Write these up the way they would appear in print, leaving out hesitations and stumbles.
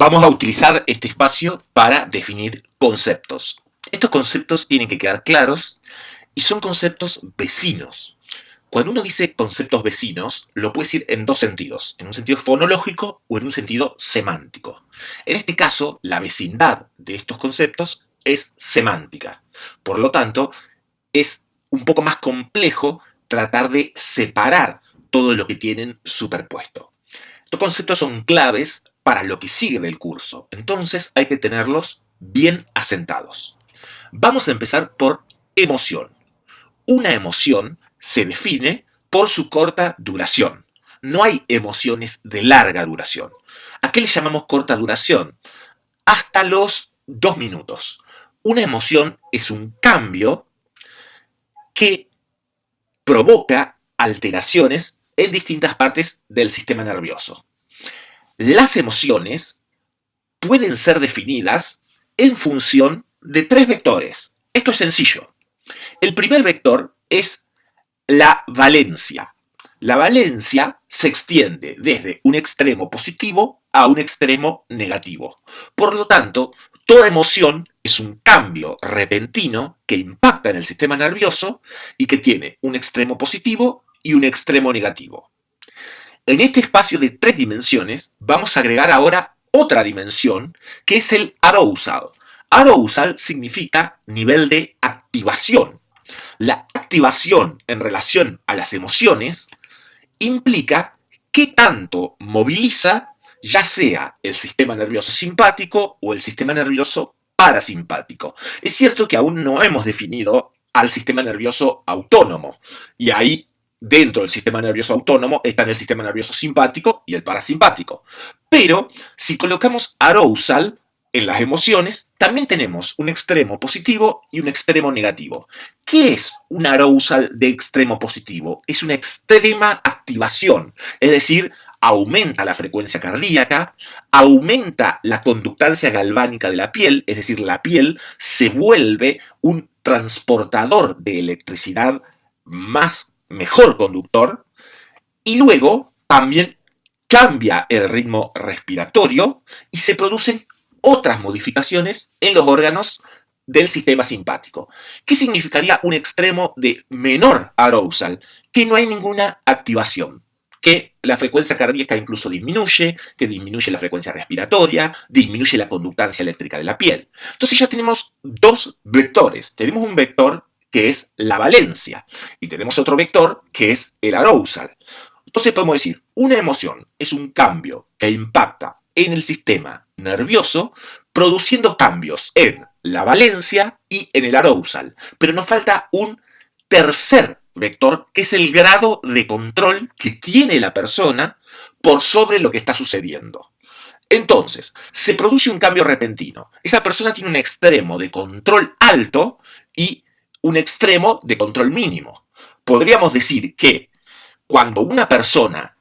Vamos a utilizar este espacio para definir conceptos. Estos conceptos tienen que quedar claros y son conceptos vecinos. Cuando uno dice conceptos vecinos, lo puede decir en dos sentidos, en un sentido fonológico o en un sentido semántico. En este caso, la vecindad de estos conceptos es semántica. Por lo tanto, es un poco más complejo tratar de separar todo lo que tienen superpuesto. Estos conceptos son claves para lo que sigue del curso, entonces hay que tenerlos bien asentados. Vamos a empezar por emoción. Una emoción se define por su corta duración. No hay emociones de larga duración. ¿A qué le llamamos corta duración? Hasta los 2 minutos. Una emoción es un cambio que provoca alteraciones en distintas partes del sistema nervioso. Las emociones pueden ser definidas en función de 3 vectores. Esto es sencillo. El primer vector es la valencia. La valencia se extiende desde un extremo positivo a un extremo negativo. Por lo tanto, toda emoción es un cambio repentino que impacta en el sistema nervioso y que tiene un extremo positivo y un extremo negativo. En este espacio de 3 dimensiones vamos a agregar ahora otra dimensión que es el arousal. Arousal significa nivel de activación. La activación en relación a las emociones implica qué tanto moviliza ya sea el sistema nervioso simpático o el sistema nervioso parasimpático. Es cierto que aún no hemos definido al sistema nervioso autónomo y ahí dentro del sistema nervioso autónomo están el sistema nervioso simpático y el parasimpático. Pero si colocamos arousal en las emociones, también tenemos un extremo positivo y un extremo negativo. ¿Qué es un arousal de extremo positivo? Es una extrema activación, es decir, aumenta la frecuencia cardíaca, aumenta la conductancia galvánica de la piel, es decir, la piel se vuelve un transportador de electricidad mejor conductor, y luego también cambia el ritmo respiratorio y se producen otras modificaciones en los órganos del sistema simpático. ¿Qué significaría un extremo de menor arousal? Que no hay ninguna activación, que la frecuencia cardíaca incluso disminuye, que disminuye la frecuencia respiratoria, disminuye la conductancia eléctrica de la piel. Entonces ya tenemos dos vectores. Tenemos un vector que es la valencia y tenemos otro vector que es el arousal. Entonces podemos decir, una emoción es un cambio que impacta en el sistema nervioso, produciendo cambios en la valencia y en el arousal. Pero nos falta un tercer vector, que es el grado de control que tiene la persona por sobre lo que está sucediendo. Entonces, se produce un cambio repentino. Esa persona tiene un extremo de control alto y un extremo de control mínimo. Podríamos decir que cuando una persona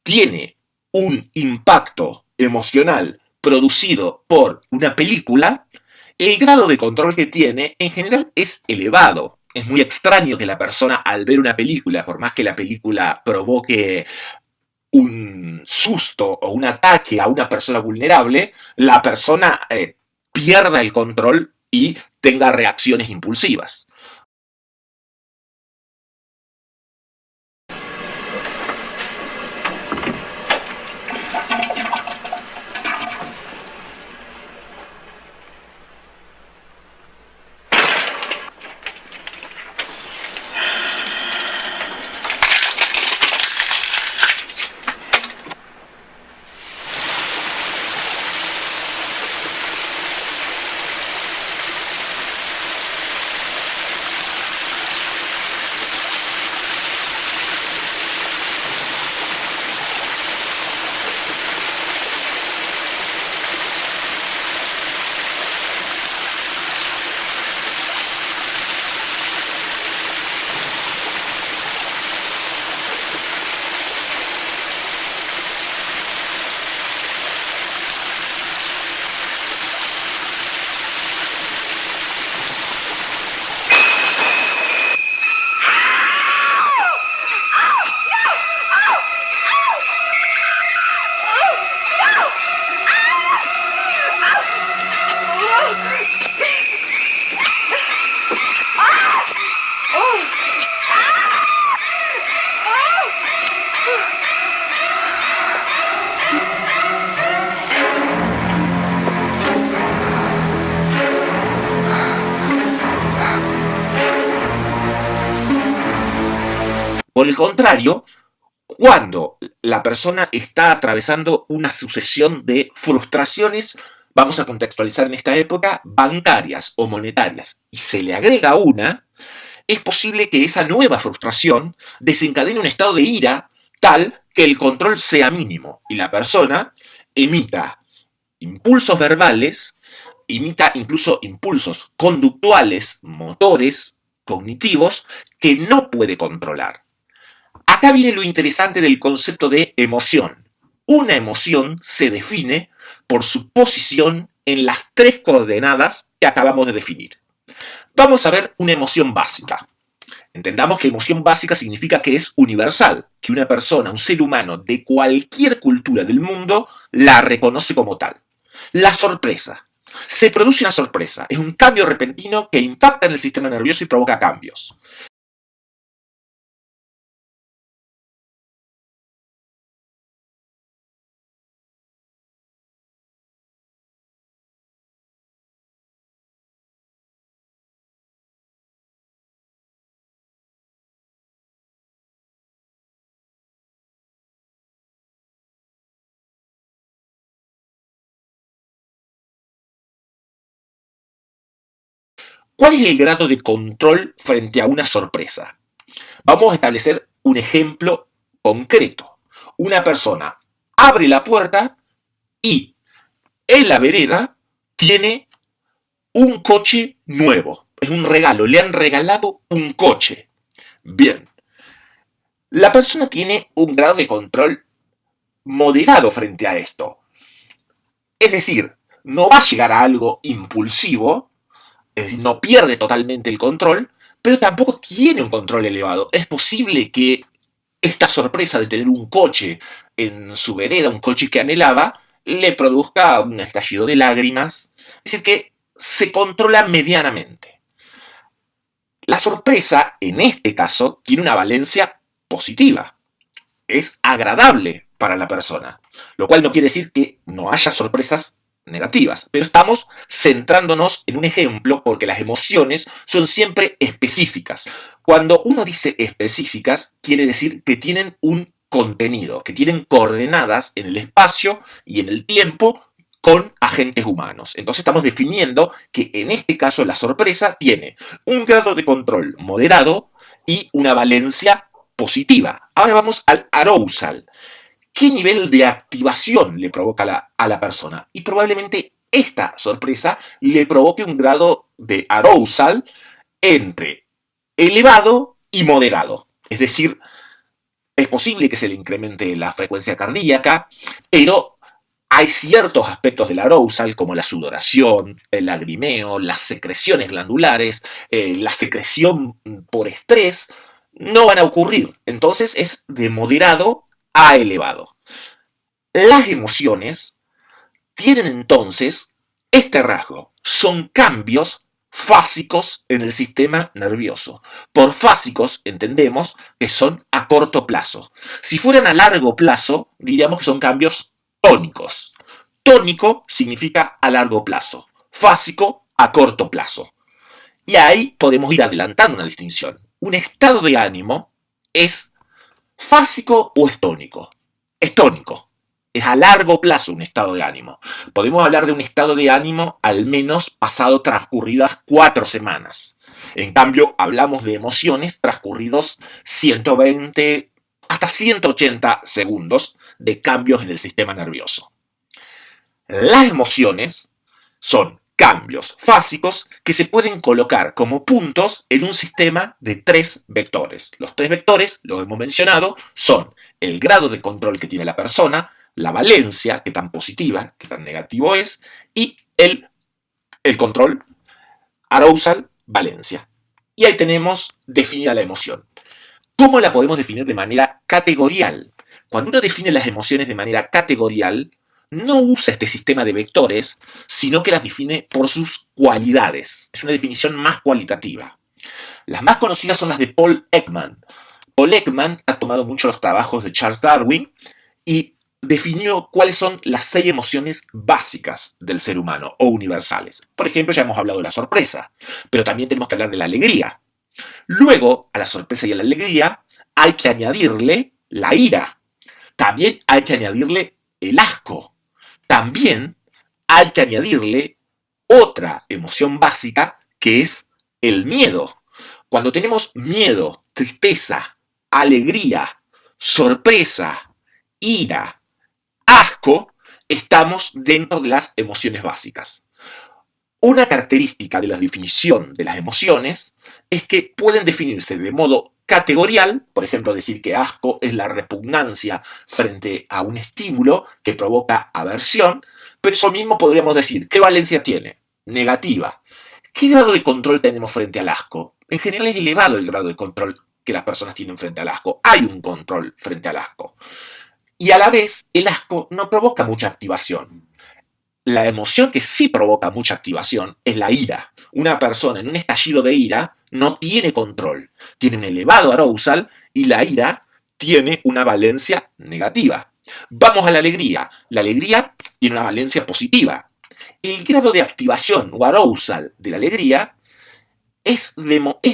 tiene un impacto emocional producido por una película, el grado de control que tiene en general es elevado. Es muy extraño que la persona al ver una película, por más que la película provoque un susto o un ataque a una persona vulnerable, la persona pierda el control y tenga reacciones impulsivas. Por el contrario, cuando la persona está atravesando una sucesión de frustraciones, vamos a contextualizar en esta época, bancarias o monetarias, y se le agrega una, es posible que esa nueva frustración desencadene un estado de ira tal que el control sea mínimo y la persona emita impulsos verbales, imita incluso impulsos conductuales, motores, cognitivos, que no puede controlar. Acá viene lo interesante del concepto de emoción. Una emoción se define por su posición en las tres coordenadas que acabamos de definir. Vamos a ver una emoción básica. Entendamos que emoción básica significa que es universal, que una persona, un ser humano de cualquier cultura del mundo la reconoce como tal. La sorpresa. Se produce una sorpresa, es un cambio repentino que impacta en el sistema nervioso y provoca cambios. ¿Cuál es el grado de control frente a una sorpresa? Vamos a establecer un ejemplo concreto. Una persona abre la puerta y en la vereda tiene un coche nuevo. Es un regalo, le han regalado un coche. Bien, la persona tiene un grado de control moderado frente a esto. Es decir, no va a llegar a algo impulsivo, es decir, no pierde totalmente el control, pero tampoco tiene un control elevado. Es posible que esta sorpresa de tener un coche en su vereda, un coche que anhelaba, le produzca un estallido de lágrimas. Es decir, que se controla medianamente. La sorpresa, en este caso, tiene una valencia positiva. Es agradable para la persona, lo cual no quiere decir que no haya sorpresas negativas, pero estamos centrándonos en un ejemplo porque las emociones son siempre específicas. Cuando uno dice específicas, quiere decir que tienen un contenido, que tienen coordenadas en el espacio y en el tiempo con agentes humanos. Entonces estamos definiendo que en este caso la sorpresa tiene un grado de control moderado y una valencia positiva. Ahora vamos al arousal. ¿Qué nivel de activación le provoca a la persona? Y probablemente esta sorpresa le provoque un grado de arousal entre elevado y moderado. Es decir, es posible que se le incremente la frecuencia cardíaca, pero hay ciertos aspectos del arousal, como la sudoración, el lagrimeo, las secreciones glandulares, la secreción por estrés, no van a ocurrir. Entonces es de moderado a elevado. Las emociones tienen entonces este rasgo. Son cambios fásicos en el sistema nervioso. Por fásicos entendemos que son a corto plazo. Si fueran a largo plazo, diríamos que son cambios tónicos. Tónico significa a largo plazo. Fásico a corto plazo. Y ahí podemos ir adelantando una distinción. Un estado de ánimo es fásico o es tónico. Es tónico. Es a largo plazo un estado de ánimo. Podemos hablar de un estado de ánimo al menos pasado transcurridas 4 semanas. En cambio, hablamos de emociones transcurridos 120 hasta 180 segundos de cambios en el sistema nervioso. Las emociones son cambios fásicos que se pueden colocar como puntos en un sistema de 3 vectores. Los 3 vectores, lo hemos mencionado, son el grado de control que tiene la persona, la valencia, qué tan positiva, qué tan negativo es, y el control, arousal, valencia. Y ahí tenemos definida la emoción. ¿Cómo la podemos definir de manera categorial? Cuando uno define las emociones de manera categorial, no usa este sistema de vectores, sino que las define por sus cualidades. Es una definición más cualitativa. Las más conocidas son las de Paul Ekman. Paul Ekman ha tomado mucho los trabajos de Charles Darwin y definió cuáles son las 6 emociones básicas del ser humano o universales. Por ejemplo, ya hemos hablado de la sorpresa, pero también tenemos que hablar de la alegría. Luego, a la sorpresa y a la alegría, hay que añadirle la ira. También hay que añadirle el asco. También hay que añadirle otra emoción básica que es el miedo. Cuando tenemos miedo, tristeza, alegría, sorpresa, ira, asco, estamos dentro de las emociones básicas. Una característica de la definición de las emociones es que pueden definirse de modo categorial, por ejemplo, decir que asco es la repugnancia frente a un estímulo que provoca aversión, pero eso mismo podríamos decir, ¿qué valencia tiene? Negativa. ¿Qué grado de control tenemos frente al asco? En general es elevado el grado de control que las personas tienen frente al asco. Hay un control frente al asco. Y a la vez, el asco no provoca mucha activación. La emoción que sí provoca mucha activación es la ira. Una persona en un estallido de ira no tiene control, tiene un elevado arousal y la ira tiene una valencia negativa. Vamos a la alegría. La alegría tiene una valencia positiva. El grado de activación o arousal de la alegría es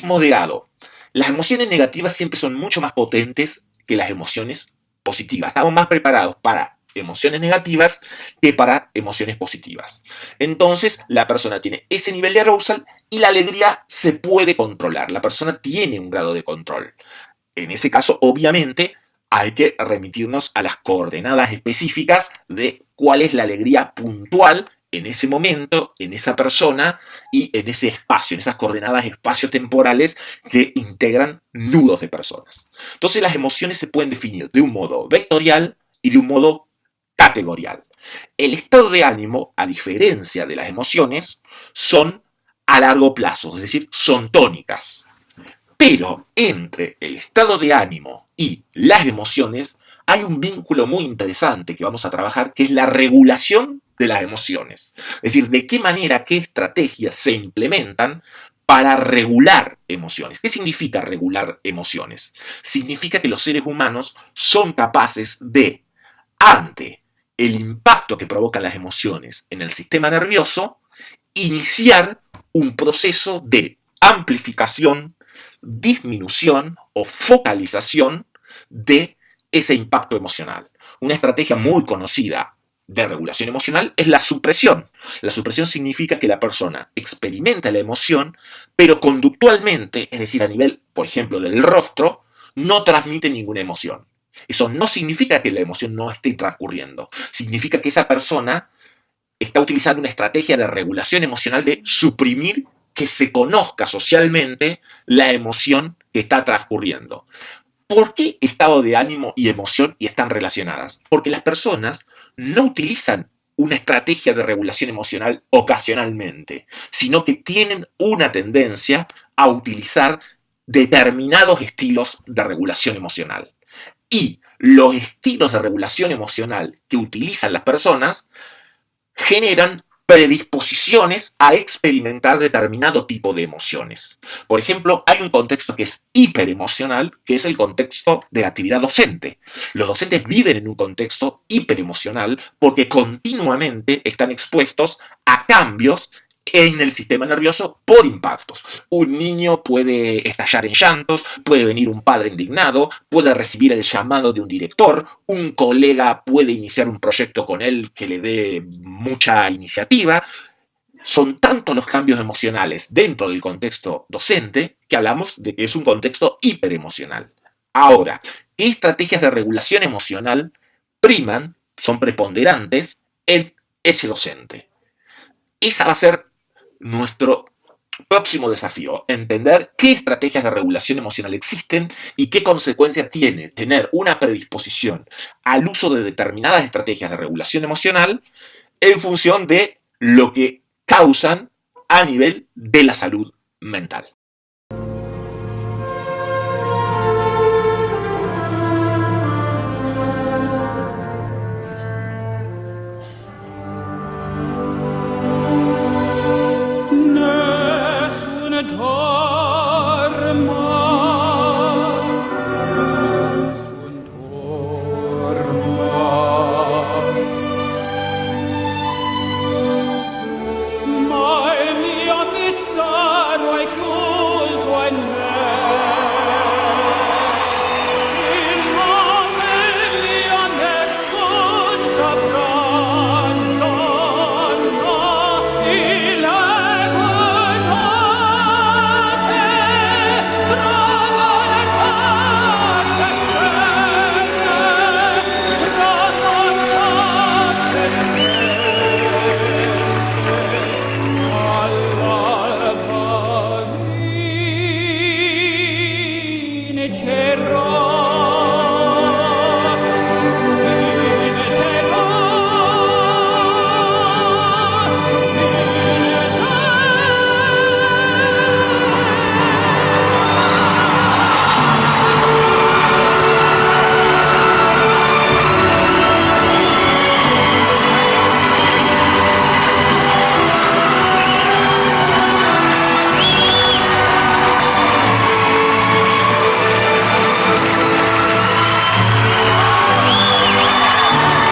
moderado. Las emociones negativas siempre son mucho más potentes que las emociones positivas. Estamos más preparados para emociones negativas que para emociones positivas. Entonces, la persona tiene ese nivel de arousal y la alegría se puede controlar. La persona tiene un grado de control. En ese caso, obviamente, hay que remitirnos a las coordenadas específicas de cuál es la alegría puntual en ese momento, en esa persona y en ese espacio, en esas coordenadas espaciotemporales que integran nudos de personas. Entonces las emociones se pueden definir de un modo vectorial y de un modo categorial. El estado de ánimo, a diferencia de las emociones, son a largo plazo, es decir, son tónicas. Pero entre el estado de ánimo y las emociones hay un vínculo muy interesante que vamos a trabajar, que es la regulación de las emociones. Es decir, de qué manera, qué estrategias se implementan para regular emociones. ¿Qué significa regular emociones? Significa que los seres humanos son capaces de, ante el impacto que provocan las emociones en el sistema nervioso, iniciar un proceso de amplificación, disminución o focalización de ese impacto emocional. Una estrategia muy conocida de regulación emocional es la supresión. La supresión significa que la persona experimenta la emoción, pero conductualmente, es decir, a nivel, por ejemplo, del rostro, no transmite ninguna emoción. Eso no significa que la emoción no esté transcurriendo. Significa que esa persona está utilizando una estrategia de regulación emocional de suprimir que se conozca socialmente la emoción que está transcurriendo. ¿Por qué estado de ánimo y emoción y están relacionadas? Porque las personas no utilizan una estrategia de regulación emocional ocasionalmente, sino que tienen una tendencia a utilizar determinados estilos de regulación emocional. Y los estilos de regulación emocional que utilizan las personas generan predisposiciones a experimentar determinado tipo de emociones. Por ejemplo, hay un contexto que es hiperemocional, que es el contexto de la actividad docente. Los docentes viven en un contexto hiperemocional porque continuamente están expuestos a cambios en el sistema nervioso por impactos. Un niño puede estallar en llantos, puede venir un padre indignado, puede recibir el llamado de un director, un colega puede iniciar un proyecto con él que le dé mucha iniciativa. Son tantos los cambios emocionales dentro del contexto docente que hablamos de que es un contexto hiperemocional. Ahora, ¿qué estrategias de regulación emocional priman, son preponderantes en ese docente? Esa va a ser nuestro próximo desafío, entender qué estrategias de regulación emocional existen y qué consecuencias tiene tener una predisposición al uso de determinadas estrategias de regulación emocional en función de lo que causan a nivel de la salud mental.